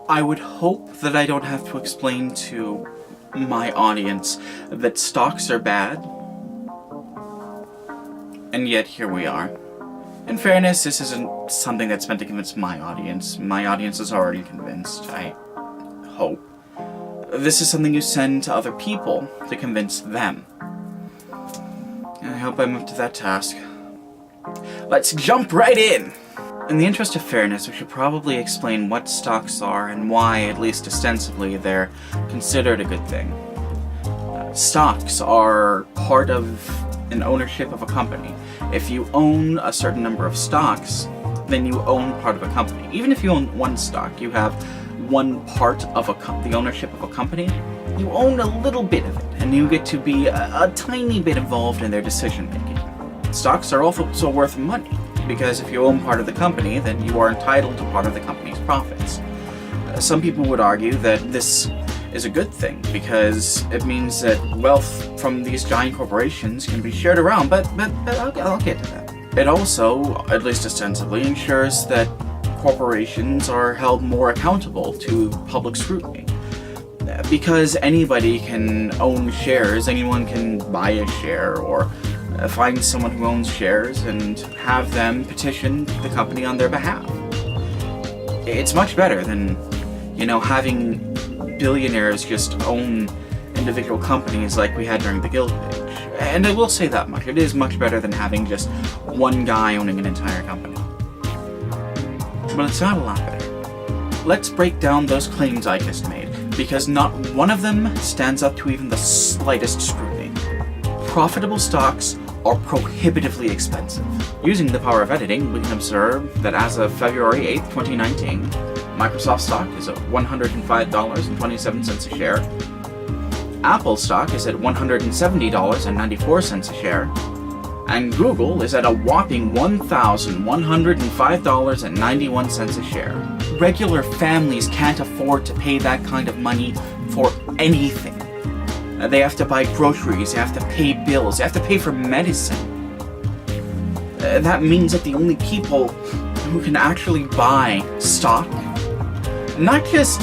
I would hope that I don't have to explain to my audience that stocks are bad, and yet here we are. In fairness, this isn't something that's meant to convince my audience. My audience is already convinced, I hope. This is something you send to other people to convince them. I hope I'm up to that task. Let's jump right in! In the interest of fairness, we should probably explain what stocks are and why, at least ostensibly, they're considered a good thing. Stocks are part of an ownership of a company. If you own a certain number of stocks, then you own part of a company. Even if you own one stock, you have one part of the ownership of a company, you own a little bit of it, and you get to be a tiny bit involved in their decision making. Stocks are also worth money, because if you own part of the company, then you are entitled to part of the company's profits. Some people would argue that this is a good thing, because it means that wealth from these giant corporations can be shared around, but I'll get to that. It also, at least ostensibly, ensures that corporations are held more accountable to public scrutiny. Because anybody can own shares, anyone can buy a share, or find someone who owns shares and have them petition the company on their behalf. It's much better than, having billionaires just own individual companies like we had during the Gilded Age. And I will say that much. It is much better than having just one guy owning an entire company. But it's not a lot better. Let's break down those claims I just made, because not one of them stands up to even the slightest scrutiny. Profitable stocks are prohibitively expensive. Using the power of editing, we can observe that as of February 8th, 2019, Microsoft stock is at $105.27 a share, Apple stock is at $170.94 a share, and Google is at a whopping $1,105.91 a share. Regular families can't afford to pay that kind of money for anything. They have to buy groceries, they have to pay bills, they have to pay for medicine. That means that the only people who can actually buy stock, not just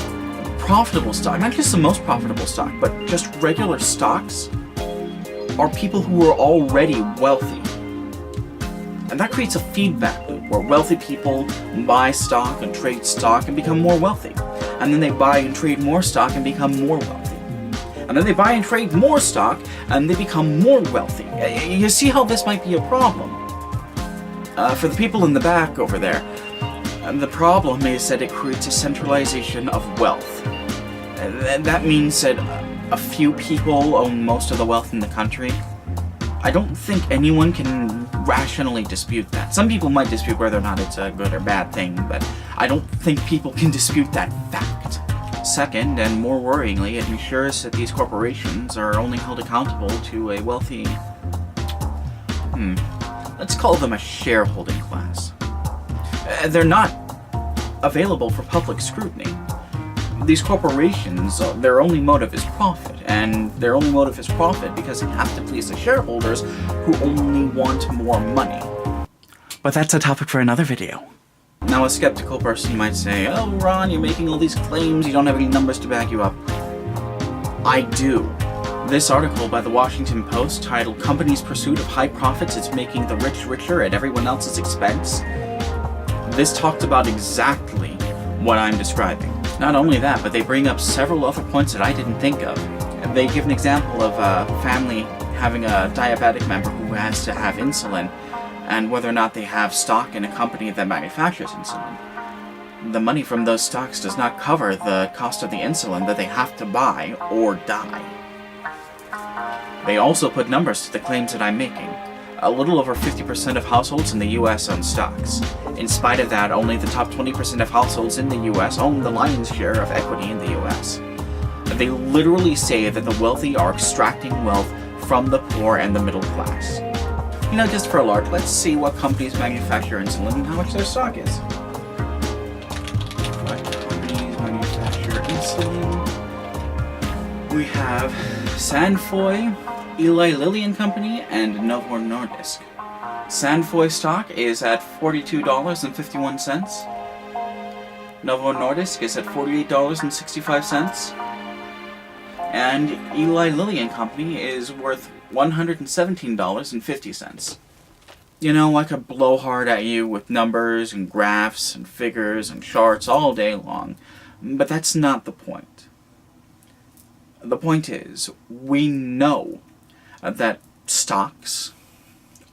profitable stock, not just the most profitable stock, but just regular stocks, are people who are already wealthy. And that creates a feedback loop where wealthy people buy stock and trade stock and become more wealthy. And then they buy and trade more stock and become more wealthy. And then they buy and trade more stock and they become more wealthy. You see how this might be a problem? For the people in the back over there, the problem is that it creates a centralization of wealth. That means that a few people own most of the wealth in the country. I don't think anyone can rationally dispute that. Some people might dispute whether or not it's a good or bad thing, but I don't think people can dispute that fact. Second, and more worryingly, it ensures that these corporations are only held accountable to a wealthy, let's call them a shareholding class. They're not available for public scrutiny. These corporations, their only motive is profit, and their only motive is profit because they have to please the shareholders who only want more money. But that's a topic for another video. Now a skeptical person might say, "Oh Ron, you're making all these claims, you don't have any numbers to back you up." I do. This article by the Washington Post, titled "Companies' Pursuit of High Profits is Making the Rich Richer at Everyone Else's Expense," this talked about exactly what I'm describing. Not only that, but they bring up several other points that I didn't think of. They give an example of a family having a diabetic member who has to have insulin, and whether or not they have stock in a company that manufactures insulin. The money from those stocks does not cover the cost of the insulin that they have to buy or die. They also put numbers to the claims that I'm making. A little over 50% of households in the US own stocks. In spite of that, only the top 20% of households in the US own the lion's share of equity in the US. They literally say that the wealthy are extracting wealth from the poor and the middle class. Just for a lark, let's see what companies manufacture insulin and how much their stock is. What companies manufacture insulin? We have Sandfoy, Eli Lilly and Company, and Novo Nordisk. Sandfoy stock is at $42.51. Novo Nordisk is at $48.65. And Eli Lilly and Company is worth $117.50. You know, I could blow hard at you with numbers and graphs and figures and charts all day long, but that's not the point. The point is, we know that stocks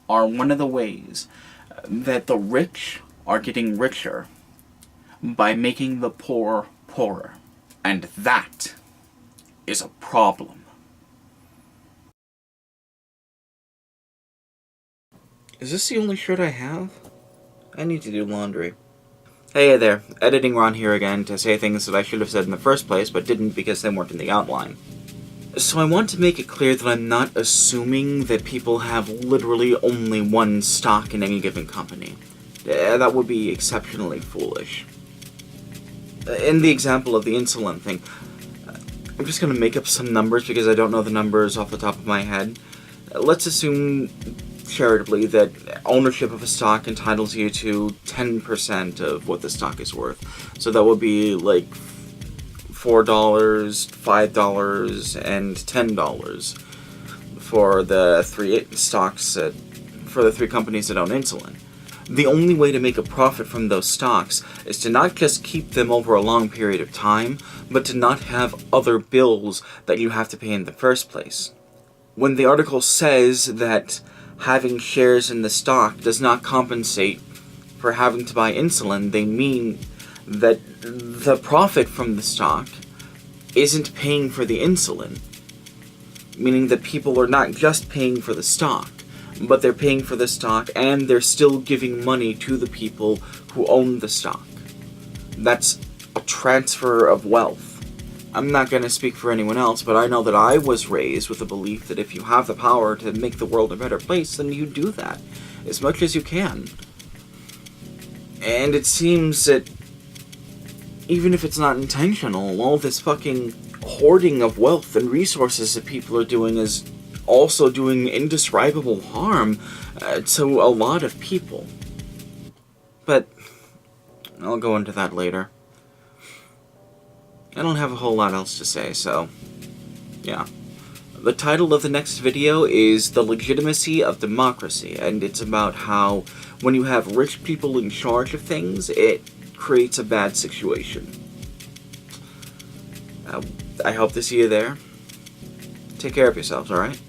are one of the ways that the rich are getting richer by making the poor poorer. And that is a problem. Is this the only shirt I have? I need to do laundry. Hey there, Editing Ron here again to say things that I should have said in the first place, but didn't because they weren't in the outline. So I want to make it clear that I'm not assuming that people have literally only one stock in any given company. That would be exceptionally foolish. In the example of the insulin thing, I'm just going to make up some numbers because I don't know the numbers off the top of my head. Let's assume, charitably, that ownership of a stock entitles you to 10% of what the stock is worth. So that would be like $4, $5, and $10 for the three companies that own insulin. The only way to make a profit from those stocks is to not just keep them over a long period of time, but to not have other bills that you have to pay in the first place. When the article says that having shares in the stock does not compensate for having to buy insulin, they mean that the profit from the stock isn't paying for the insulin, meaning that people are not just paying for the stock, but they're paying for the stock and they're still giving money to the people who own the stock. That's a transfer of wealth. I'm not going to speak for anyone else, but I know that I was raised with the belief that if you have the power to make the world a better place, then you do that as much as you can. And it seems that even if it's not intentional, all this fucking hoarding of wealth and resources that people are doing is also doing indescribable harm to a lot of people. But I'll go into that later. I don't have a whole lot else to say, so yeah. The title of the next video is The Legitimacy of Democracy, and it's about how when you have rich people in charge of things, it creates a bad situation. I hope to see you there. Take care of yourselves, alright?